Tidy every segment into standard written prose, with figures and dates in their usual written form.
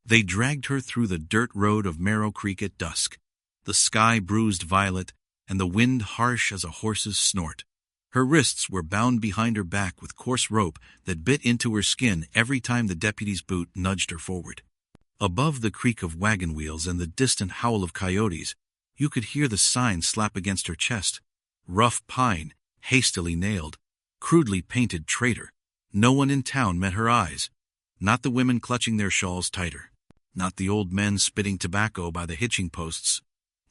They dragged her through the dirt road of Marrow Creek at dusk, the sky bruised violet and the wind harsh as a horse's snort. Her wrists were bound behind her back with coarse rope that bit into her skin every time the deputy's boot nudged her forward. Above the creak of wagon wheels and the distant howl of coyotes, you could hear the sign slap against her chest. Rough pine, hastily nailed, crudely painted traitor. No one in town met her eyes. Not the women clutching their shawls tighter. Not the old men spitting tobacco by the hitching posts.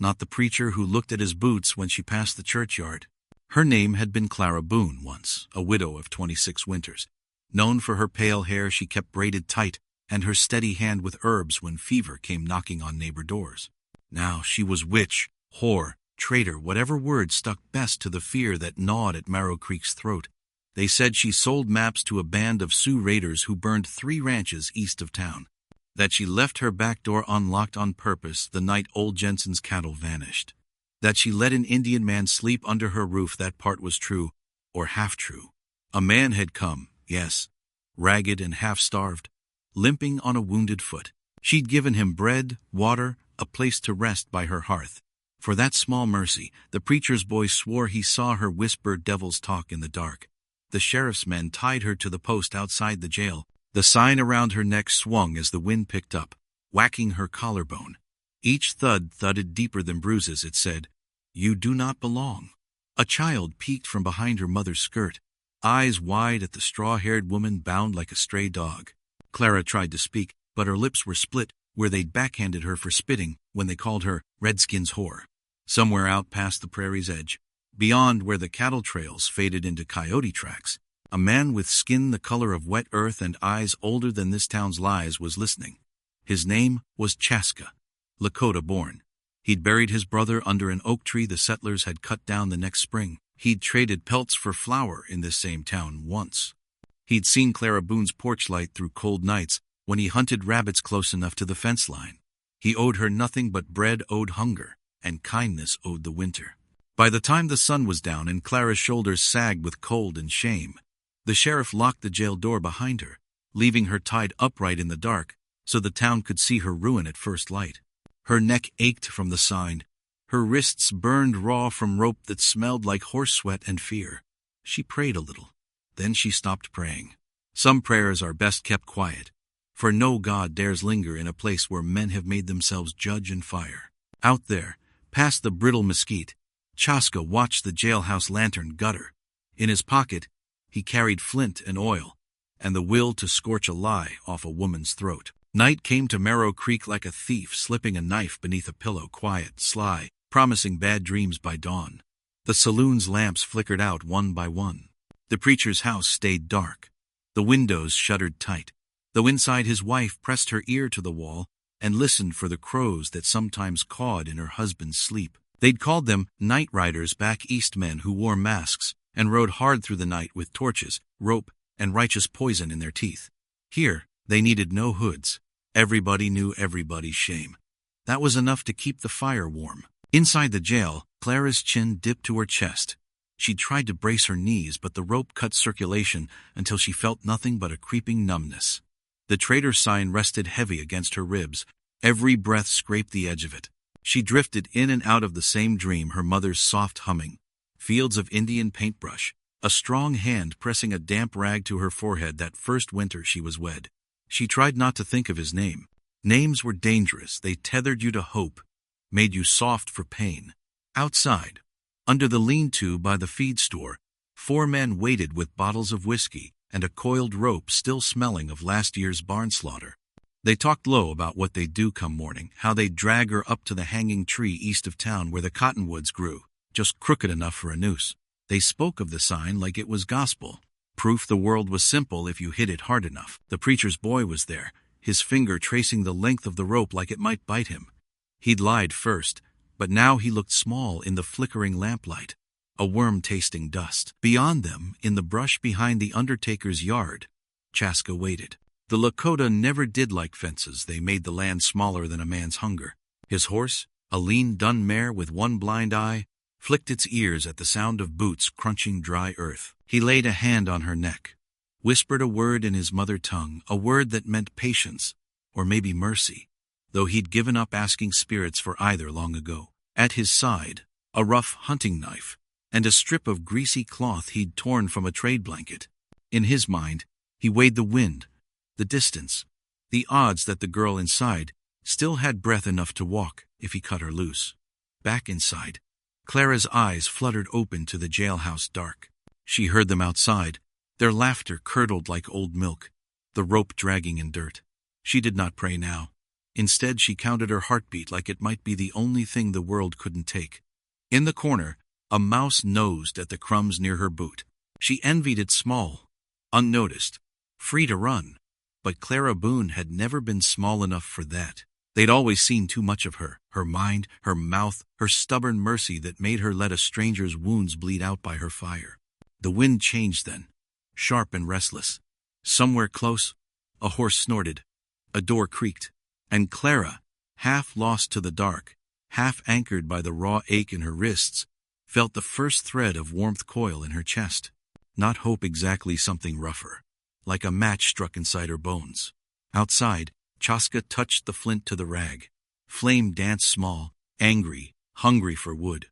Not the preacher who looked at his boots when she passed the churchyard. Her name had been Clara Boone once, a widow of 26 winters. Known for her pale hair she kept braided tight, and her steady hand with herbs when fever came knocking on neighbor doors. Now she was witch, whore, traitor, whatever word stuck best to the fear that gnawed at Marrow Creek's throat. They said she sold maps to a band of Sioux raiders who burned 3 ranches east of town. That she left her back door unlocked on purpose the night old Jensen's cattle vanished. That she let an Indian man sleep under her roof, that part was true, or half true. A man had come, yes, ragged and half-starved, limping on a wounded foot. She'd given him bread, water, a place to rest by her hearth. For that small mercy, the preacher's boy swore he saw her whisper devil's talk in the dark. The sheriff's men tied her to the post outside the jail. The sign around her neck swung as the wind picked up, whacking her collarbone. Each thud thudded deeper than bruises. It said, "You do not belong." A child peeked from behind her mother's skirt, eyes wide at the straw-haired woman bound like a stray dog. Clara tried to speak, but her lips were split where they'd backhanded her for spitting when they called her Redskins whore. Somewhere out past the prairie's edge, beyond where the cattle trails faded into coyote tracks, a man with skin the color of wet earth and eyes older than this town's lies was listening. His name was Chaska, Lakota born. He'd buried his brother under an oak tree the settlers had cut down the next spring. He'd traded pelts for flour in this same town once. He'd seen Clara Boone's porch light through cold nights when he hunted rabbits close enough to the fence line. He owed her nothing but bread owed hunger, and kindness owed the winter. By the time the sun was down and Clara's shoulders sagged with cold and shame, the sheriff locked the jail door behind her, leaving her tied upright in the dark so the town could see her ruin at first light. Her neck ached from the sign, her wrists burned raw from rope that smelled like horse sweat and fear. She prayed a little. Then she stopped praying. Some prayers are best kept quiet, for no God dares linger in a place where men have made themselves judge and fire. Out there, past the brittle mesquite, Chaska watched the jailhouse lantern gutter. In his pocket, he carried flint and oil, and the will to scorch a lie off a woman's throat. Night came to Marrow Creek like a thief slipping a knife beneath a pillow, quiet, sly, promising bad dreams by dawn. The saloon's lamps flickered out one by one. The preacher's house stayed dark. The windows shuttered tight, though inside his wife pressed her ear to the wall and listened for the crows that sometimes cawed in her husband's sleep. They'd called them night riders back east, men who wore masks and rode hard through the night with torches, rope, and righteous poison in their teeth. Here, they needed no hoods. Everybody knew everybody's shame. That was enough to keep the fire warm. Inside the jail, Clara's chin dipped to her chest. She tried to brace her knees, but the rope cut circulation until she felt nothing but a creeping numbness. The traitor sign rested heavy against her ribs. Every breath scraped the edge of it. She drifted in and out of the same dream, her mother's soft humming, fields of Indian paintbrush, a strong hand pressing a damp rag to her forehead that first winter she was wed. She tried not to think of his name. Names were dangerous. They tethered you to hope, made you soft for pain. Outside, under the lean-to by the feed store, 4 men waited with bottles of whiskey and a coiled rope still smelling of last year's barn slaughter. They talked low about what they'd do come morning, how they'd drag her up to the hanging tree east of town where the cottonwoods grew, just crooked enough for a noose. They spoke of the sign like it was gospel, proof the world was simple if you hit it hard enough. The preacher's boy was there, his finger tracing the length of the rope like it might bite him. He'd lied first, but now he looked small in the flickering lamplight, a worm tasting dust. Beyond them, in the brush behind the undertaker's yard, Chaska waited. The Lakota never did like fences. They made the land smaller than a man's hunger. His horse, a lean dun mare with one blind eye, flicked its ears at the sound of boots crunching dry earth. He laid a hand on her neck, whispered a word in his mother tongue, a word that meant patience, or maybe mercy, though he'd given up asking spirits for either long ago. At his side, a rough hunting knife, and a strip of greasy cloth he'd torn from a trade blanket. In his mind, he weighed the wind, the distance, the odds that the girl inside still had breath enough to walk if he cut her loose. Back inside, Clara's eyes fluttered open to the jailhouse dark. She heard them outside, their laughter curdled like old milk, the rope dragging in dirt. She did not pray now. Instead, she counted her heartbeat like it might be the only thing the world couldn't take. In the corner, a mouse nosed at the crumbs near her boot. She envied it small, unnoticed, free to run. But Clara Boone had never been small enough for that. They'd always seen too much of her mind, her mouth, her stubborn mercy that made her let a stranger's wounds bleed out by her fire. The wind changed then, sharp and restless. Somewhere close, a horse snorted, a door creaked, and Clara, half lost to the dark, half anchored by the raw ache in her wrists, felt the first thread of warmth coil in her chest. Not hope exactly, something rougher, like a match struck inside her bones. Outside, Chaska touched the flint to the rag. Flame danced small, angry, hungry for wood.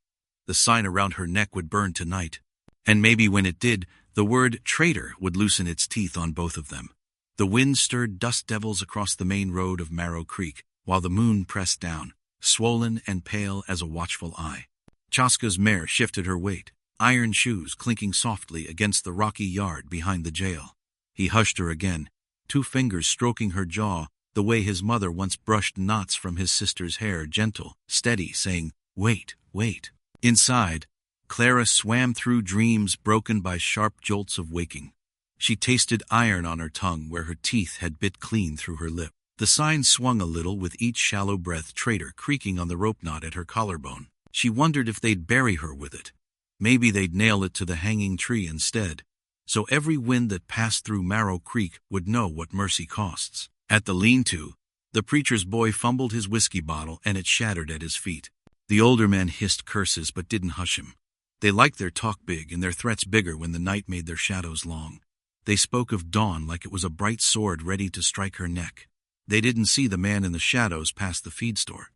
The sign around her neck would burn tonight. And maybe when it did, the word traitor would loosen its teeth on both of them. The wind stirred dust devils across the main road of Marrow Creek, while the moon pressed down, swollen and pale as a watchful eye. Chaska's mare shifted her weight, iron shoes clinking softly against the rocky yard behind the jail. He hushed her again, 2 fingers stroking her jaw the way his mother once brushed knots from his sister's hair, gentle, steady, saying, "Wait, wait." Inside, Clara swam through dreams broken by sharp jolts of waking. She tasted iron on her tongue where her teeth had bit clean through her lip. The sign swung a little with each shallow breath, traitor creaking on the rope knot at her collarbone. She wondered if they'd bury her with it. Maybe they'd nail it to the hanging tree instead, so every wind that passed through Marrow Creek would know what mercy costs. At the lean-to, the preacher's boy fumbled his whiskey bottle and it shattered at his feet. The older men hissed curses but didn't hush him. They liked their talk big and their threats bigger when the night made their shadows long. They spoke of dawn like it was a bright sword ready to strike her neck. They didn't see the man in the shadows past the feed store.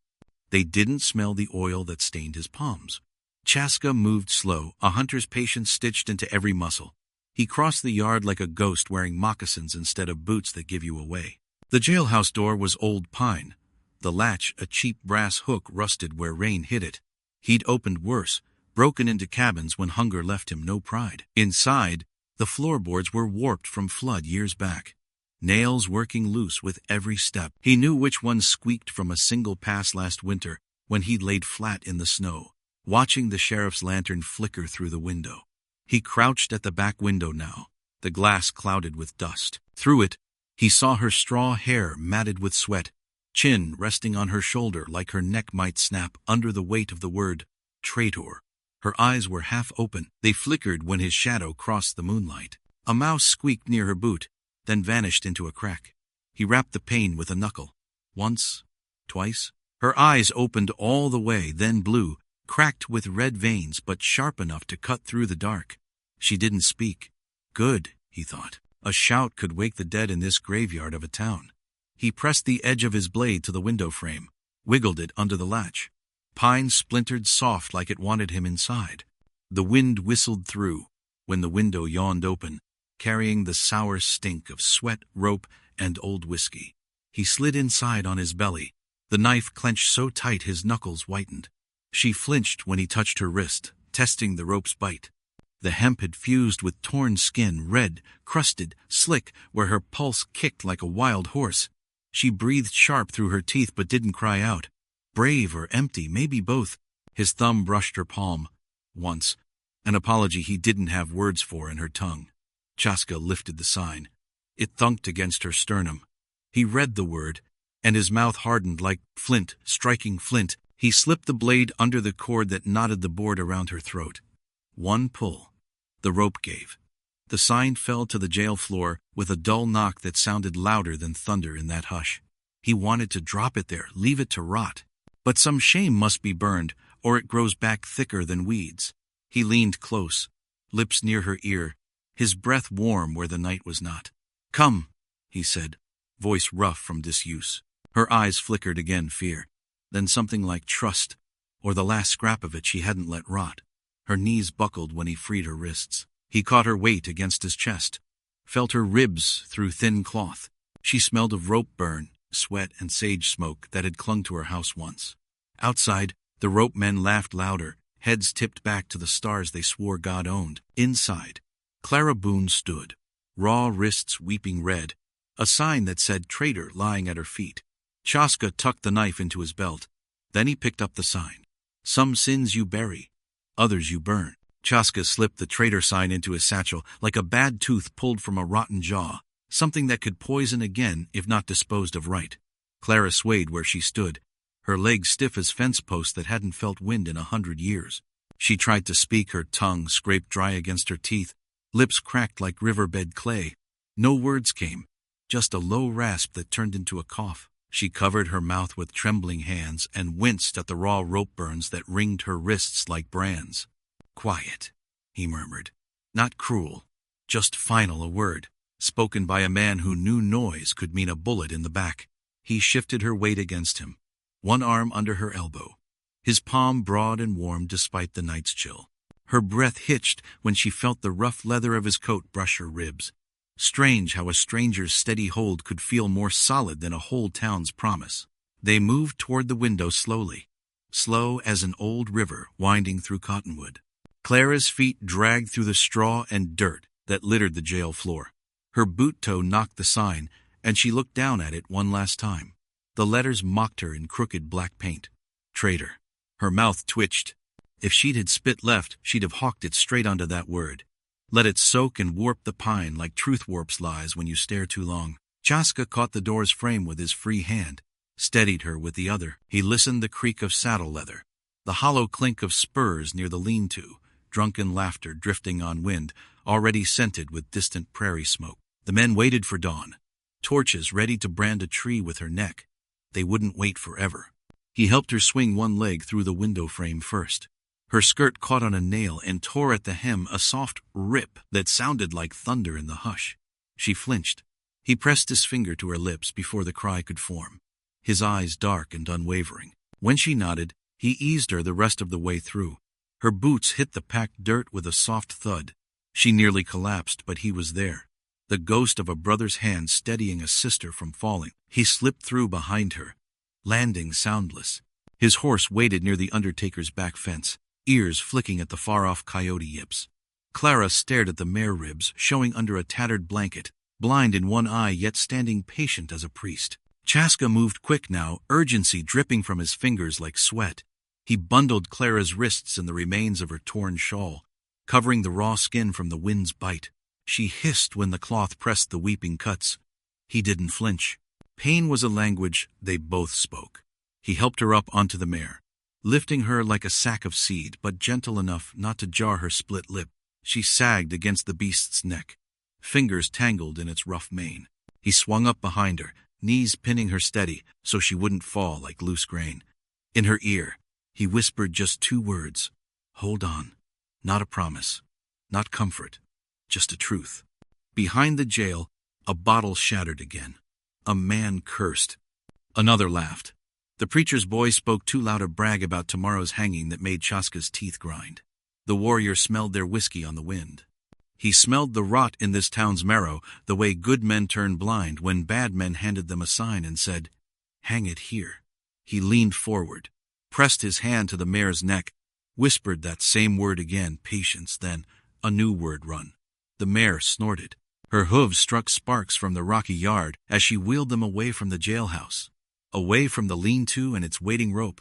They didn't smell the oil that stained his palms. Chaska moved slow, a hunter's patience stitched into every muscle. He crossed the yard like a ghost wearing moccasins instead of boots that give you away. The jailhouse door was old pine. The latch, a cheap brass hook, rusted where rain hit it. He'd opened worse, broken into cabins when hunger left him no pride. Inside, the floorboards were warped from flood years back, nails working loose with every step. He knew which ones squeaked from a single pass last winter when he'd laid flat in the snow, watching the sheriff's lantern flicker through the window. He crouched at the back window now, the glass clouded with dust. Through it, he saw her straw hair matted with sweat, chin resting on her shoulder like her neck might snap under the weight of the word traitor. Her eyes were half open. They flickered when his shadow crossed the moonlight. A mouse squeaked near her boot, then vanished into a crack. He rapped the pane with a knuckle. Once, twice. Her eyes opened all the way, then blue, cracked with red veins but sharp enough to cut through the dark. She didn't speak. Good, he thought. A shout could wake the dead in this graveyard of a town. He pressed the edge of his blade to the window frame, wiggled it under the latch. Pine splintered soft like it wanted him inside. The wind whistled through when the window yawned open, carrying the sour stink of sweat, rope, and old whiskey. He slid inside on his belly, the knife clenched so tight his knuckles whitened. She flinched when he touched her wrist, testing the rope's bite. The hemp had fused with torn skin, red, crusted, slick, where her pulse kicked like a wild horse. She breathed sharp through her teeth but didn't cry out. Brave or empty, maybe both. His thumb brushed her palm. Once, an apology he didn't have words for in her tongue. Chaska lifted the sign. It thunked against her sternum. He read the word, and his mouth hardened like flint striking flint. He slipped the blade under the cord that knotted the board around her throat. One pull. The rope gave. The sign fell to the jail floor with a dull knock that sounded louder than thunder in that hush. He wanted to drop it there, leave it to rot. But some shame must be burned, or it grows back thicker than weeds. He leaned close, lips near her ear, his breath warm where the night was not. Come, he said. voice rough from disuse. Her eyes flickered again, fear, then something like trust, or the last scrap of it she hadn't let rot. Her knees buckled when he freed her wrists. He caught her weight against his chest, felt her ribs through thin cloth. She smelled of rope burn, sweat, and sage smoke that had clung to her house once. Outside, the rope men laughed louder, heads tipped back to the stars they swore God owned. Inside, Clara Boone stood, raw wrists weeping red, a sign that said Traitor lying at her feet. Chaska tucked the knife into his belt. Then he picked up the sign. Some sins you bury, others you burn. Chaska slipped the Traitor sign into his satchel like a bad tooth pulled from a rotten jaw, something that could poison again if not disposed of right. Clara swayed where she stood, her legs stiff as fence posts that hadn't felt wind in 100 years. She tried to speak, her tongue scraped dry against her teeth, lips cracked like riverbed clay. No words came, just a low rasp that turned into a cough. She covered her mouth with trembling hands and winced at the raw rope burns that ringed her wrists like brands. "Quiet," he murmured. "Not cruel, just final, a word, spoken by a man who knew noise could mean a bullet in the back." He shifted her weight against him, one arm under her elbow, his palm broad and warm despite the night's chill. Her breath hitched when she felt the rough leather of his coat brush her ribs. Strange how a stranger's steady hold could feel more solid than a whole town's promise. They moved toward the window slowly, slow as an old river winding through cottonwood. Clara's feet dragged through the straw and dirt that littered the jail floor. Her boot toe knocked the sign, and she looked down at it one last time. The letters mocked her in crooked black paint. Traitor. Her mouth twitched. If she'd had spit left, she'd have hawked it straight onto that word. Let it soak and warp the pine like truth warps lies when you stare too long. Chaska caught the door's frame with his free hand, steadied her with the other. He listened the creak of saddle leather, the hollow clink of spurs near the lean-to, drunken laughter drifting on wind, already scented with distant prairie smoke. The men waited for dawn, torches ready to brand a tree with her neck. They wouldn't wait forever. He helped her swing one leg through the window frame first. Her skirt caught on a nail and tore at the hem, a soft rip that sounded like thunder in the hush. She flinched. He pressed his finger to her lips before the cry could form, his eyes dark and unwavering. When she nodded, he eased her the rest of the way through. Her boots hit the packed dirt with a soft thud. She nearly collapsed, but he was there, the ghost of a brother's hand steadying a sister from falling. He slipped through behind her, landing soundless. His horse waited near the undertaker's back fence, ears flicking at the far-off coyote yips. Clara stared at the mare ribs showing under a tattered blanket, blind in one eye yet standing patient as a priest. Chaska moved quick now, urgency dripping from his fingers like sweat. He bundled Clara's wrists in the remains of her torn shawl, covering the raw skin from the wind's bite. She hissed when the cloth pressed the weeping cuts. He didn't flinch. Pain was a language they both spoke. He helped her up onto the mare, lifting her like a sack of seed, but gentle enough not to jar her split lip. She sagged against the beast's neck, fingers tangled in its rough mane. He swung up behind her, knees pinning her steady so she wouldn't fall like loose grain. In her ear, he whispered just 2 words. Hold on. Not a promise, not comfort, just a truth. Behind the jail, a bottle shattered again. A man cursed. Another laughed. The preacher's boy spoke too loud a brag about tomorrow's hanging that made Chaska's teeth grind. The warrior smelled their whiskey on the wind. He smelled the rot in this town's marrow, the way good men turn blind when bad men handed them a sign and said, "Hang it here." He leaned forward, pressed his hand to the mare's neck, whispered that same word again, patience, then a new word, run. The mare snorted. Her hooves struck sparks from the rocky yard as she wheeled them away from the jailhouse, away from the lean-to and its waiting rope,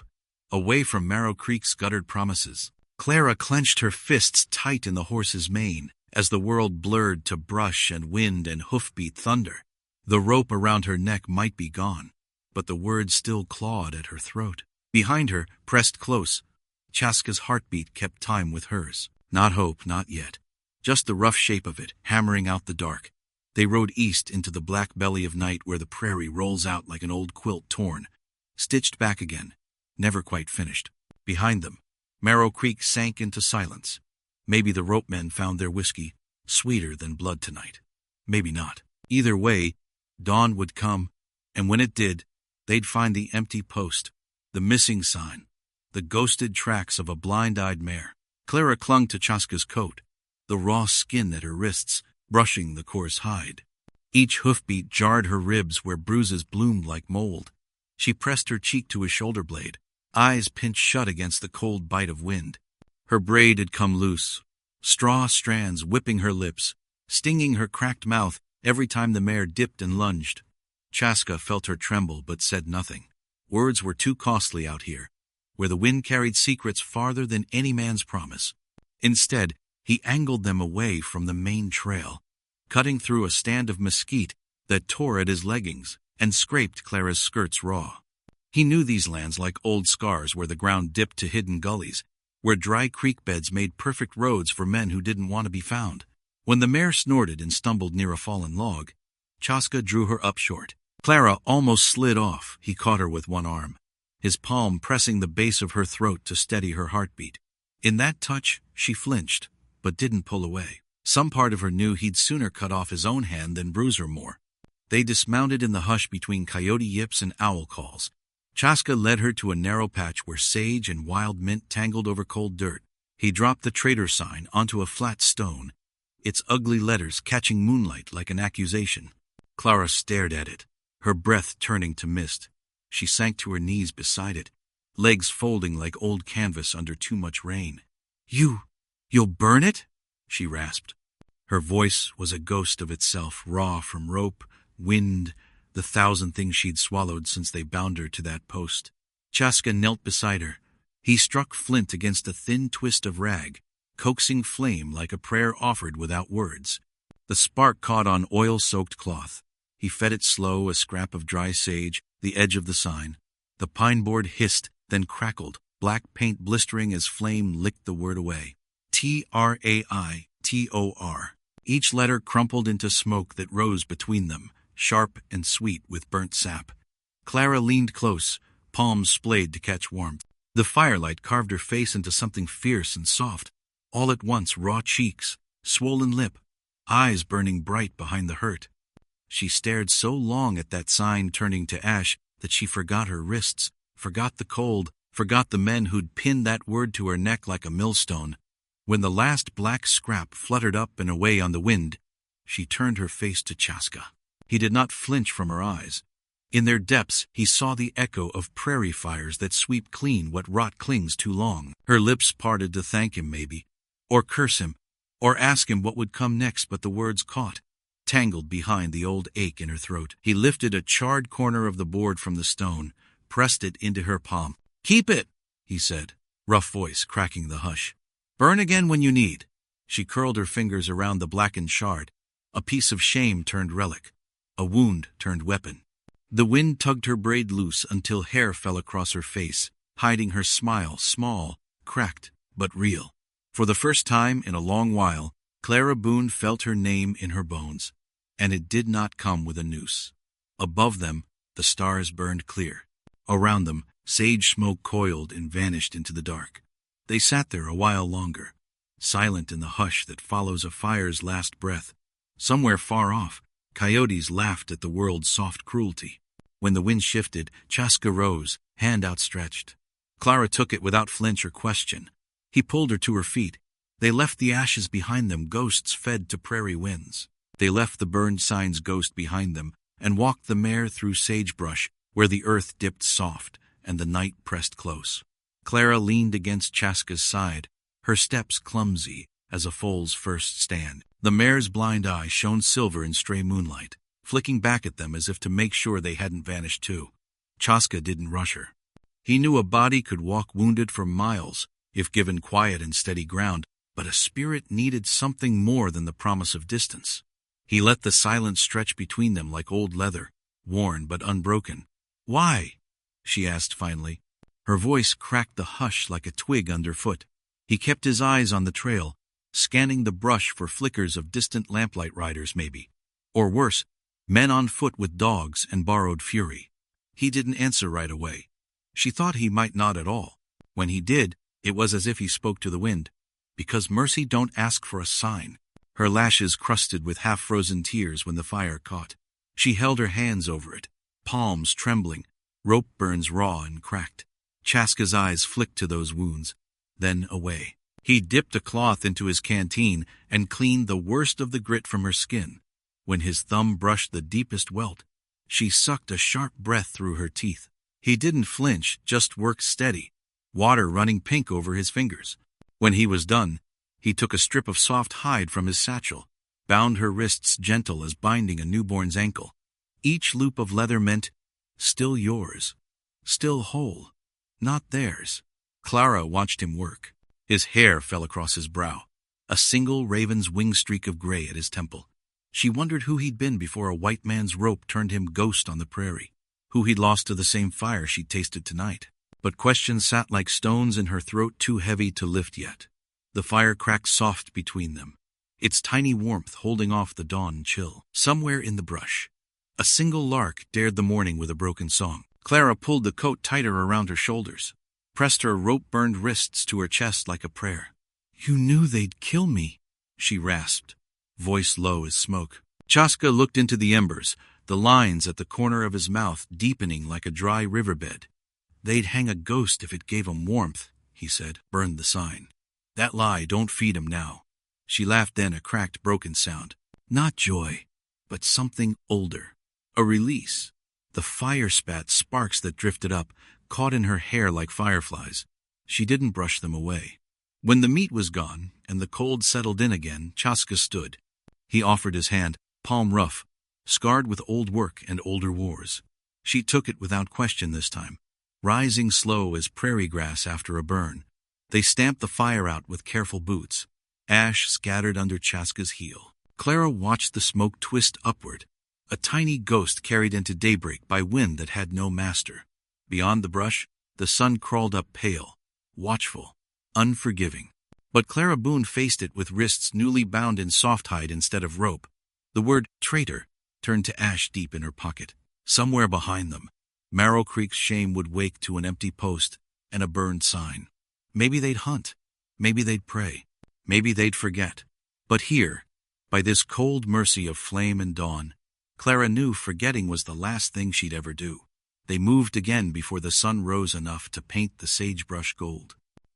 away from Marrow Creek's guttered promises. Clara clenched her fists tight in the horse's mane as the world blurred to brush and wind and hoofbeat thunder. The rope around her neck might be gone, but the words still clawed at her throat. Behind her, pressed close, Chaska's heartbeat kept time with hers. Not hope, not yet. Just the rough shape of it, hammering out the dark. They rode east into the black belly of night where the prairie rolls out like an old quilt torn, stitched back again, never quite finished. Behind them, Marrow Creek sank into silence. Maybe the rope men found their whiskey sweeter than blood tonight. Maybe not. Either way, Dawn would come, and when it did, they'd find the empty post, the missing sign, the ghosted tracks of a blind-eyed mare. Clara clung to Chaska's coat, the raw skin at her wrists brushing the coarse hide. Each hoofbeat jarred her ribs where bruises bloomed like mold. She pressed her cheek to his shoulder blade, eyes pinched shut against the cold bite of wind. Her braid had come loose, straw strands whipping her lips, stinging her cracked mouth every time the mare dipped and lunged. Chaska felt her tremble but said nothing. Words were too costly out here, where the wind carried secrets farther than any man's promise. Instead, he angled them away from the main trail, cutting through a stand of mesquite that tore at his leggings and scraped Clara's skirts raw. He knew these lands like old scars where the ground dipped to hidden gullies, where dry creek beds made perfect roads for men who didn't want to be found. When the mare snorted and stumbled near a fallen log, Chaska drew her up short. Clara almost slid off. He caught her with one arm, his palm pressing the base of her throat to steady her heartbeat. In that touch, she flinched, but didn't pull away. Some part of her knew he'd sooner cut off his own hand than bruise her more. They dismounted in the hush between coyote yips and owl calls. Chaska led her to a narrow patch where sage and wild mint tangled over cold dirt. He dropped the Traitor sign onto a flat stone, its ugly letters catching moonlight like an accusation. Clara stared at it, her breath turning to mist. She sank to her knees beside it, legs folding like old canvas under too much rain. You'll burn it?" she rasped. Her voice was a ghost of itself, raw from rope, wind, the 1,000 things she'd swallowed since they bound her to that post. Chaska knelt beside her. He struck flint against a thin twist of rag, coaxing flame like a prayer offered without words. The spark caught on oil-soaked cloth. He fed it slow, a scrap of dry sage, the edge of the sign. The pine board hissed, then crackled, black paint blistering as flame licked the word away. Traitor. Each letter crumpled into smoke that rose between them, sharp and sweet with burnt sap. Clara leaned close, palms splayed to catch warmth. The firelight carved her face into something fierce and soft. All at once, raw cheeks, swollen lip, eyes burning bright behind the hurt. She stared so long at that sign turning to ash that she forgot her wrists, forgot the cold, forgot the men who'd pinned that word to her neck like a millstone. When the last black scrap fluttered up and away on the wind, she turned her face to Chaska. He did not flinch from her eyes. In their depths, he saw the echo of prairie fires that sweep clean what rot clings too long. Her lips parted to thank him maybe, or curse him, or ask him what would come next, but the words caught, tangled behind the old ache in her throat. He lifted a charred corner of the board from the stone, pressed it into her palm. "Keep it," he said, rough voice cracking the hush. "Burn again when you need." She curled her fingers around the blackened shard, a piece of shame turned relic, a wound turned weapon. The wind tugged her braid loose until hair fell across her face, hiding her smile, small, cracked, but real. For the first time in a long while, Clara Boone felt her name in her bones, and it did not come with a noose. Above them, the stars burned clear. Around them, sage smoke coiled and vanished into the dark. They sat there a while longer, silent in the hush that follows a fire's last breath. Somewhere far off, coyotes laughed at the world's soft cruelty. When the wind shifted, Chaska rose, hand outstretched. Clara took it without flinch or question. He pulled her to her feet. They left the ashes behind them, ghosts fed to prairie winds. They left the burned sign's ghost behind them and walked the mare through sagebrush where the earth dipped soft and the night pressed close. Clara leaned against Chaska's side, her steps clumsy as a foal's first stand. The mare's blind eye shone silver in stray moonlight, flicking back at them as if to make sure they hadn't vanished too. Chaska didn't rush her. He knew a body could walk wounded for miles if given quiet and steady ground, but a spirit needed something more than the promise of distance. He let the silence stretch between them like old leather, worn but unbroken. "Why?" she asked finally. Her voice cracked the hush like a twig underfoot. He kept his eyes on the trail, scanning the brush for flickers of distant lamplight riders maybe. Or worse, men on foot with dogs and borrowed fury. He didn't answer right away. She thought he might not at all. When he did, it was as if he spoke to the wind. Because mercy don't ask for a sign. Her lashes crusted with half-frozen tears when the fire caught. She held her hands over it, palms trembling, rope burns raw and cracked. Chaska's eyes flicked to those wounds, then away. He dipped a cloth into his canteen and cleaned the worst of the grit from her skin. When his thumb brushed the deepest welt, she sucked a sharp breath through her teeth. He didn't flinch, just worked steady, water running pink over his fingers. When he was done, he took a strip of soft hide from his satchel, bound her wrists gentle as binding a newborn's ankle. Each loop of leather meant, still yours, still whole, not theirs. Clara watched him work. His hair fell across his brow, a single raven's wing streak of gray at his temple. She wondered who he'd been before a white man's rope turned him ghost on the prairie, who he'd lost to the same fire she'd tasted tonight. But questions sat like stones in her throat, too heavy to lift yet. The fire cracked soft between them, its tiny warmth holding off the dawn chill. Somewhere in the brush, a single lark dared the morning with a broken song. Clara pulled the coat tighter around her shoulders, pressed her rope-burned wrists to her chest like a prayer. "You knew they'd kill me," she rasped, voice low as smoke. Chaska looked into the embers, the lines at the corner of his mouth deepening like a dry riverbed. "They'd hang a ghost if it gave 'em warmth," he said. "Burned the sign. That lie don't feed 'em now." She laughed then, a cracked, broken sound. Not joy, but something older. A release. The fire spat sparks that drifted up, caught in her hair like fireflies. She didn't brush them away. When the meat was gone and the cold settled in again, Chaska stood. He offered his hand, palm rough, scarred with old work and older wars. She took it without question this time, rising slow as prairie grass after a burn. They stamped the fire out with careful boots. Ash scattered under Chaska's heel. Clara watched the smoke twist upward, a tiny ghost carried into daybreak by wind that had no master. Beyond the brush, the sun crawled up pale, watchful, unforgiving. But Clara Boone faced it with wrists newly bound in soft hide instead of rope. The word traitor turned to ash deep in her pocket. Somewhere behind them, Marrow Creek's shame would wake to an empty post and a burned sign. Maybe they'd hunt, maybe they'd pray, maybe they'd forget. But here, by this cold mercy of flame and dawn, Clara knew forgetting was the last thing she'd ever do. They moved again before the sun rose enough to paint the sagebrush gold.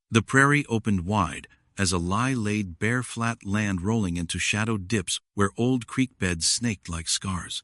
The prairie opened wide as a lie laid bare flat land rolling into shadowed dips where old creek beds snaked like scars.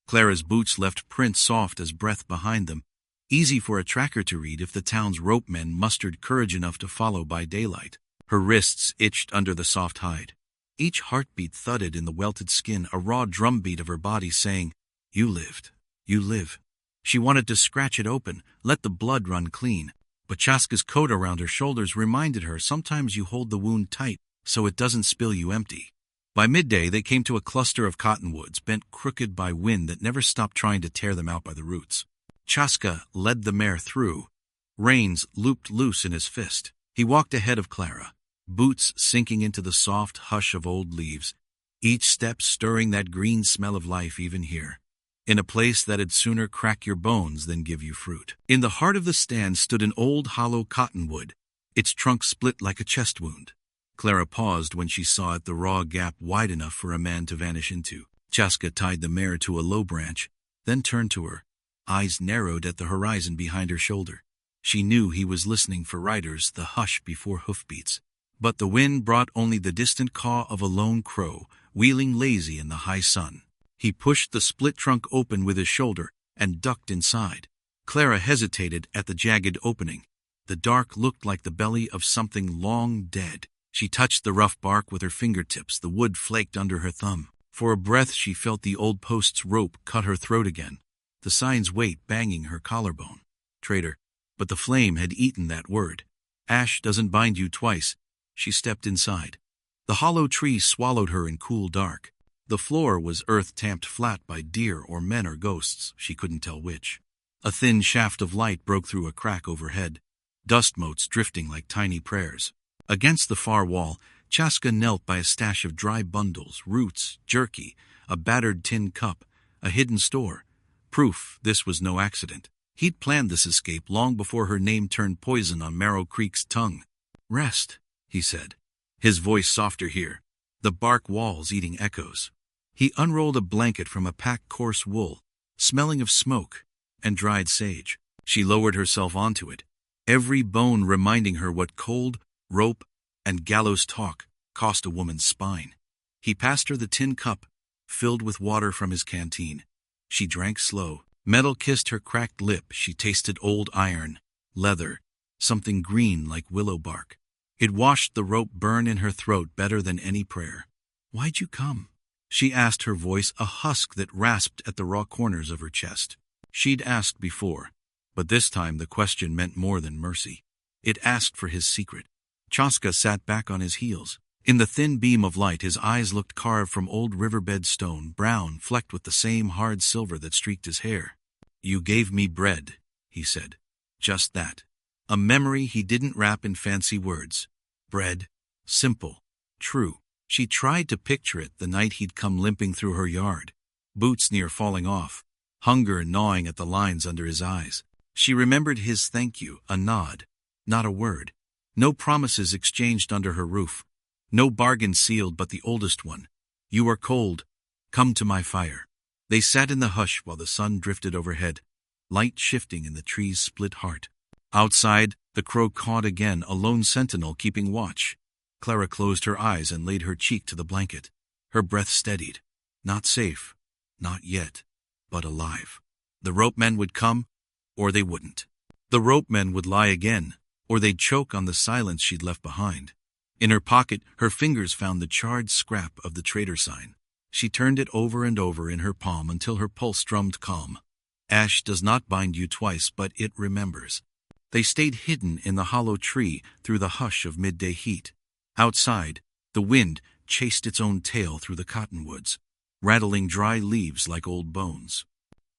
Clara's boots left prints soft as breath behind them, easy for a tracker to read if the town's rope men mustered courage enough to follow by daylight. Her wrists itched under the soft hide. Each heartbeat thudded in the welted skin, a raw drumbeat of her body saying, "You lived. You live." She wanted to scratch it open, let the blood run clean. But Chaska's coat around her shoulders reminded her sometimes you hold the wound tight so it doesn't spill you empty. By midday, they came to a cluster of cottonwoods bent crooked by wind that never stopped trying to tear them out by the roots. Chaska led the mare through, reins looped loose in his fist. He walked ahead of Clara, boots sinking into the soft hush of old leaves, each step stirring that green smell of life even here, in a place that'd sooner crack your bones than give you fruit. In the heart of the stand stood an old hollow cottonwood, its trunk split like a chest wound. Clara paused when she saw it, the raw gap wide enough for a man to vanish into. Chaska tied the mare to a low branch, then turned to her, eyes narrowed at the horizon behind her shoulder. She knew he was listening for riders, the hush before hoofbeats. But the wind brought only the distant caw of a lone crow, wheeling lazy in the high sun. He pushed the split trunk open with his shoulder and ducked inside. Clara hesitated at the jagged opening. The dark looked like the belly of something long dead. She touched the rough bark with her fingertips, the wood flaked under her thumb. For a breath she felt the old post's rope cut her throat again, the sign's weight banging her collarbone. Traitor. But the flame had eaten that word. Ash doesn't bind you twice. She stepped inside. The hollow tree swallowed her in cool dark. The floor was earth tamped flat by deer or men or ghosts, she couldn't tell which. A thin shaft of light broke through a crack overhead, dust motes drifting like tiny prayers. Against the far wall, Chaska knelt by a stash of dry bundles, roots, jerky, a battered tin cup, a hidden store. Proof this was no accident. He'd planned this escape long before her name turned poison on Marrow Creek's tongue. "Rest," he said, his voice softer here, the bark walls eating echoes. He unrolled a blanket from a packed coarse wool, smelling of smoke and dried sage. She lowered herself onto it, every bone reminding her what cold, rope, and gallows talk cost a woman's spine. He passed her the tin cup, filled with water from his canteen. She drank slow. Metal kissed her cracked lip. She tasted old iron, leather, something green like willow bark. It watched the rope burn in her throat better than any prayer. "Why'd you come?" she asked, her voice a husk that rasped at the raw corners of her chest. She'd asked before, but this time the question meant more than mercy. It asked for his secret. Chaska sat back on his heels. In the thin beam of light, his eyes looked carved from old riverbed stone, brown, flecked with the same hard silver that streaked his hair. "You gave me bread," he said. Just that. A memory he didn't wrap in fancy words. Bread. Simple. True. She tried to picture it the night he'd come limping through her yard, boots near falling off, hunger gnawing at the lines under his eyes. She remembered his thank you, a nod, not a word. No promises exchanged under her roof. No bargain sealed but the oldest one. "You are cold. Come to my fire." They sat in the hush while the sun drifted overhead, light shifting in the tree's split heart. Outside, the crow cawed again, a lone sentinel keeping watch. Clara closed her eyes and laid her cheek to the blanket. Her breath steadied. Not safe. Not yet. But alive. The rope men would come, or they wouldn't. The rope men would lie again, or they'd choke on the silence she'd left behind. In her pocket, her fingers found the charred scrap of the Traitor sign. She turned it over and over in her palm until her pulse drummed calm. Ash does not bind you twice, but it remembers. They stayed hidden in the hollow tree through the hush of midday heat. Outside, the wind chased its own tail through the cottonwoods, rattling dry leaves like old bones.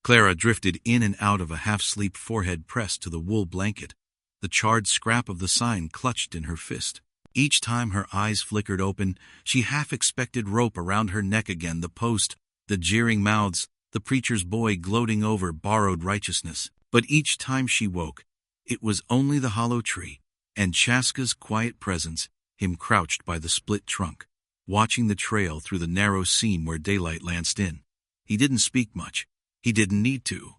Clara drifted in and out of a half-sleep, forehead pressed to the wool blanket, the charred scrap of the sign clutched in her fist. Each time her eyes flickered open, she half-expected rope around her neck again, the post, the jeering mouths, the preacher's boy gloating over borrowed righteousness. But each time she woke, it was only the hollow tree, and Chaska's quiet presence, him crouched by the split trunk, watching the trail through the narrow seam where daylight lanced in. He didn't speak much. He didn't need to.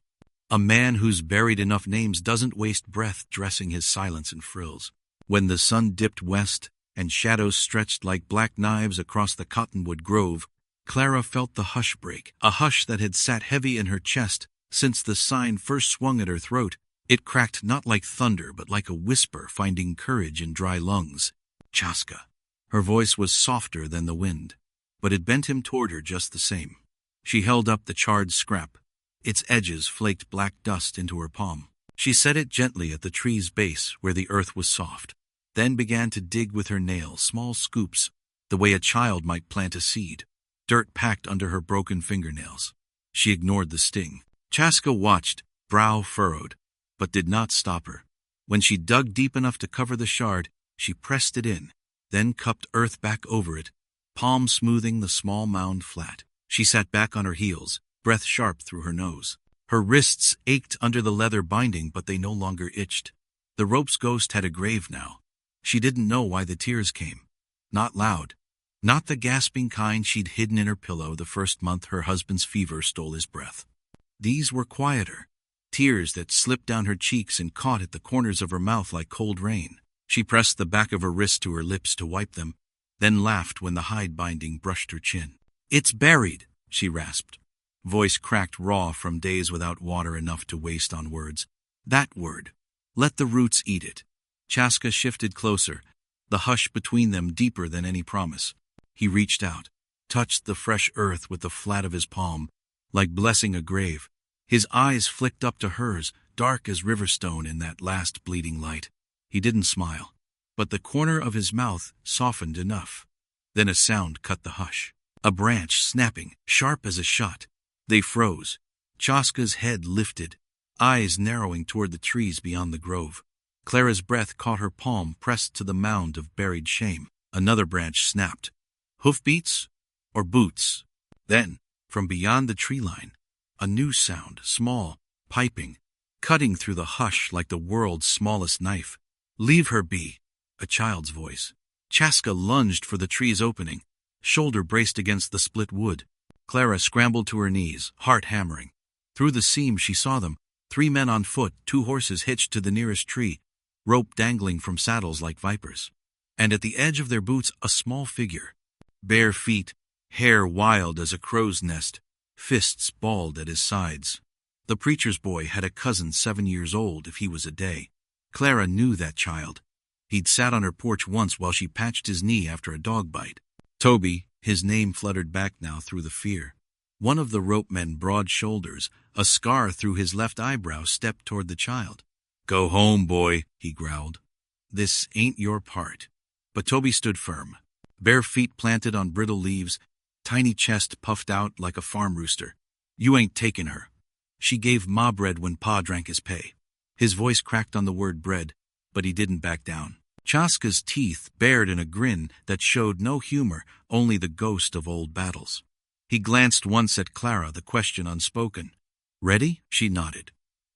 A man who's buried enough names doesn't waste breath dressing his silence in frills. When the sun dipped west and shadows stretched like black knives across the cottonwood grove, Clara felt the hush break, a hush that had sat heavy in her chest since the sign first swung at her throat. It cracked not like thunder but like a whisper finding courage in dry lungs. Chaska. Her voice was softer than the wind, but it bent him toward her just the same. She held up the charred scrap. Its edges flaked black dust into her palm. She set it gently at the tree's base where the earth was soft, then began to dig with her nails, small scoops, the way a child might plant a seed. Dirt packed under her broken fingernails. She ignored the sting. Chaska watched, brow furrowed, but did not stop her. When she dug deep enough to cover the shard, she pressed it in, then cupped earth back over it, palm smoothing the small mound flat. She sat back on her heels, breath sharp through her nose. Her wrists ached under the leather binding, but they no longer itched. The rope's ghost had a grave now. She didn't know why the tears came. Not loud. Not the gasping kind she'd hidden in her pillow the first month her husband's fever stole his breath. These were quieter. Tears that slipped down her cheeks and caught at the corners of her mouth like cold rain. She pressed the back of her wrist to her lips to wipe them, then laughed when the hide binding brushed her chin. "It's buried," she rasped. Voice cracked raw from days without water enough to waste on words. That word. Let the roots eat it. Chaska shifted closer, the hush between them deeper than any promise. He reached out, touched the fresh earth with the flat of his palm, like blessing a grave. His eyes flicked up to hers, dark as riverstone in that last bleeding light. He didn't smile, but the corner of his mouth softened enough. Then a sound cut the hush. A branch snapping, sharp as a shot. They froze. Chaska's head lifted, eyes narrowing toward the trees beyond the grove. Clara's breath caught her palm pressed to the mound of buried shame. Another branch snapped. Hoofbeats or boots? Then, from beyond the tree line, a new sound, small, piping, cutting through the hush like the world's smallest knife. "Leave her be," a child's voice. Chaska lunged for the tree's opening, shoulder braced against the split wood. Clara scrambled to her knees, heart hammering. Through the seam she saw them, 3 men on foot, 2 horses hitched to the nearest tree, rope dangling from saddles like vipers. And at the edge of their boots a small figure. Bare feet, hair wild as a crow's nest, fists balled at his sides. The preacher's boy had a cousin 7 years old if he was a day. Clara knew that child. He'd sat on her porch once while she patched his knee after a dog bite. Toby, his name fluttered back now through the fear. One of the rope men's broad shoulders, a scar through his left eyebrow, stepped toward the child. "Go home, boy," he growled. "This ain't your part." But Toby stood firm. Bare feet planted on brittle leaves, tiny chest puffed out like a farm rooster. "You ain't taking her. She gave Ma bread when Pa drank his pay." His voice cracked on the word bread, but he didn't back down. Chaska's teeth bared in a grin that showed no humor, only the ghost of old battles. He glanced once at Clara, the question unspoken. "Ready?" She nodded,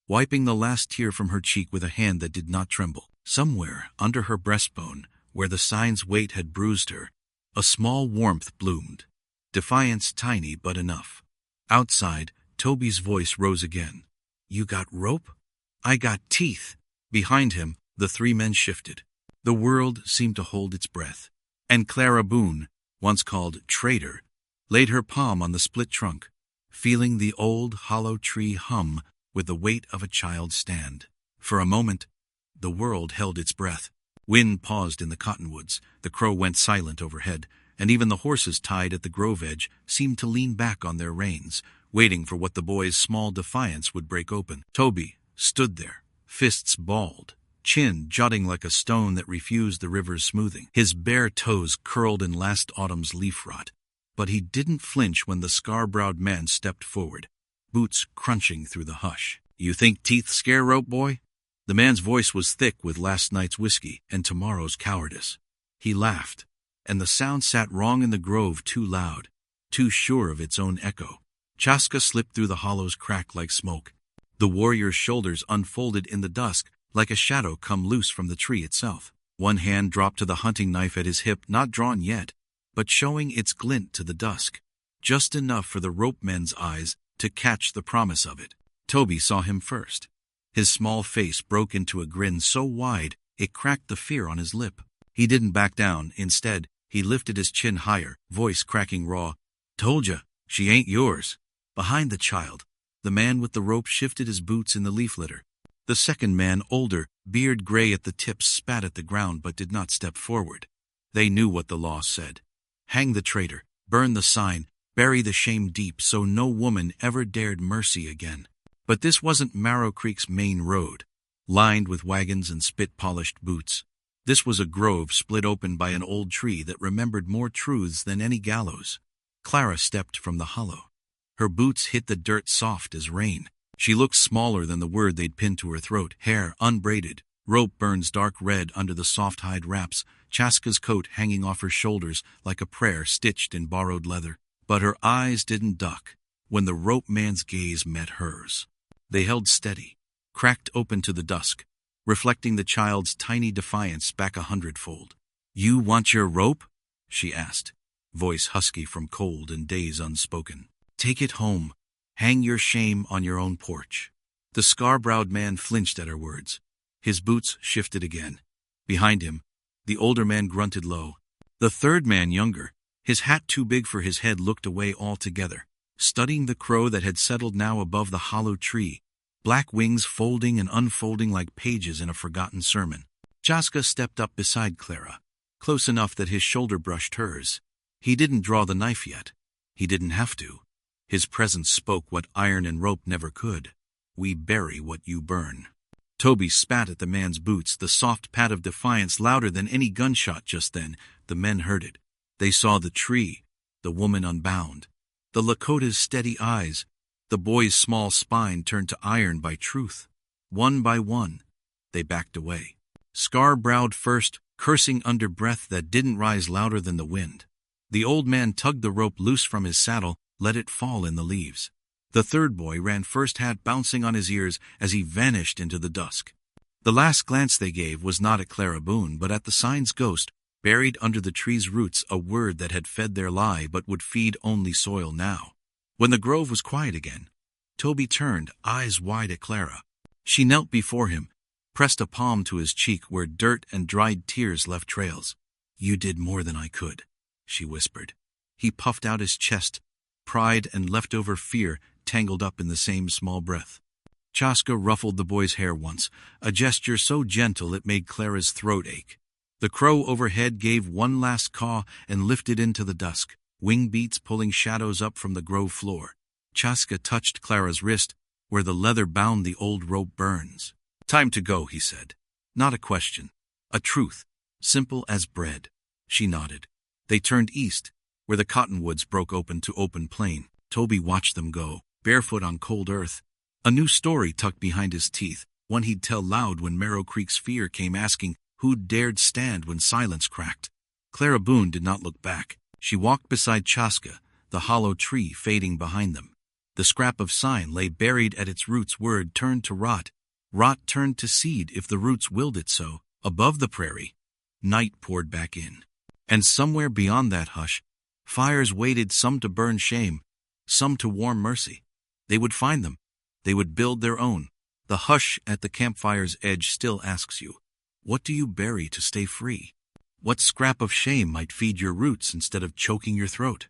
wiping the last tear from her cheek with a hand that did not tremble. Somewhere under her breastbone, where the sign's weight had bruised her, a small warmth bloomed. Defiance tiny but enough. Outside, Toby's voice rose again. "You got rope? I got teeth." Behind him, the 3 men shifted. The world seemed to hold its breath. And Clara Boone, once called Traitor, laid her palm on the split trunk, feeling the old hollow tree hum with the weight of a child's stand. For a moment, the world held its breath. Wind paused in the cottonwoods, the crow went silent overhead, and even the horses tied at the grove edge seemed to lean back on their reins, waiting for what the boy's small defiance would break open. Toby stood there, fists balled, chin jutting like a stone that refused the river's smoothing. His bare toes curled in last autumn's leaf rot. But he didn't flinch when the scar-browed man stepped forward, boots crunching through the hush. "You think teeth scare rope, boy?" The man's voice was thick with last night's whiskey and tomorrow's cowardice. He laughed, and the sound sat wrong in the grove, too loud, too sure of its own echo. Chaska slipped through the hollow's crack like smoke. The warrior's shoulders unfolded in the dusk like a shadow come loose from the tree itself. One hand dropped to the hunting knife at his hip, not drawn yet, but showing its glint to the dusk, just enough for the rope men's eyes to catch the promise of it. Toby saw him first. His small face broke into a grin so wide it cracked the fear on his lip. He didn't back down. Instead, he lifted his chin higher, voice cracking raw. "Told ya, she ain't yours." Behind the child, the man with the rope shifted his boots in the leaf litter. The second man, older, beard gray at the tips, spat at the ground but did not step forward. They knew what the law said. Hang the traitor, burn the sign, bury the shame deep so no woman ever dared mercy again. But this wasn't Marrow Creek's main road, lined with wagons and spit-polished boots. This was a grove split open by an old tree that remembered more truths than any gallows. Clara stepped from the hollow. Her boots hit the dirt soft as rain. She looked smaller than the word they'd pinned to her throat, hair unbraided, rope burns dark red under the soft hide wraps, Chaska's coat hanging off her shoulders like a prayer stitched in borrowed leather. But her eyes didn't duck when the rope man's gaze met hers. They held steady, cracked open to the dusk, reflecting the child's tiny defiance back 100-fold. "You want your rope?" she asked, voice husky from cold and days unspoken. "Take it home. Hang your shame on your own porch." The scar-browed man flinched at her words. His boots shifted again. Behind him, the older man grunted low. The third man, younger, his hat too big for his head, looked away altogether, studying the crow that had settled now above the hollow tree, black wings folding and unfolding like pages in a forgotten sermon. Chaska stepped up beside Clara, close enough that his shoulder brushed hers. He didn't draw the knife yet. He didn't have to. His presence spoke what iron and rope never could. "We bury what you burn." Toby spat at the man's boots, the soft pat of defiance louder than any gunshot just then. The men heard it. They saw the tree, the woman unbound, the Lakota's steady eyes, the boy's small spine turned to iron by truth. One by one, they backed away. Scar-browed first, cursing under breath that didn't rise louder than the wind. The old man tugged the rope loose from his saddle, let it fall in the leaves. The third boy ran first, hat bouncing on his ears as he vanished into the dusk. The last glance they gave was not at Clara Boone, but at the sign's ghost, buried under the tree's roots, a word that had fed their lie but would feed only soil now. When the grove was quiet again, Toby turned, eyes wide at Clara. She knelt before him, pressed a palm to his cheek where dirt and dried tears left trails. "You did more than I could," she whispered. He puffed out his chest, pride and leftover fear tangled up in the same small breath. Chaska ruffled the boy's hair once, a gesture so gentle it made Clara's throat ache. The crow overhead gave one last caw and lifted into the dusk, wing beats pulling shadows up from the grove floor. Chaska touched Clara's wrist, where the leather bound the old rope burns. "Time to go," he said. Not a question. A truth, simple as bread. She nodded. They turned east, where the cottonwoods broke open to open plain. Toby watched them go, barefoot on cold earth. A new story tucked behind his teeth, one he'd tell loud when Marrow Creek's fear came asking who dared stand when silence cracked. Clara Boone did not look back. She walked beside Chaska, the hollow tree fading behind them. The scrap of sign lay buried at its roots. Word turned to rot. Rot turned to seed if the roots willed it so. Above the prairie, night poured back in. And somewhere beyond that hush, fires waited, some to burn shame, some to warm mercy. They would find them. They would build their own. The hush at the campfire's edge still asks you, what do you bury to stay free? What scrap of shame might feed your roots instead of choking your throat?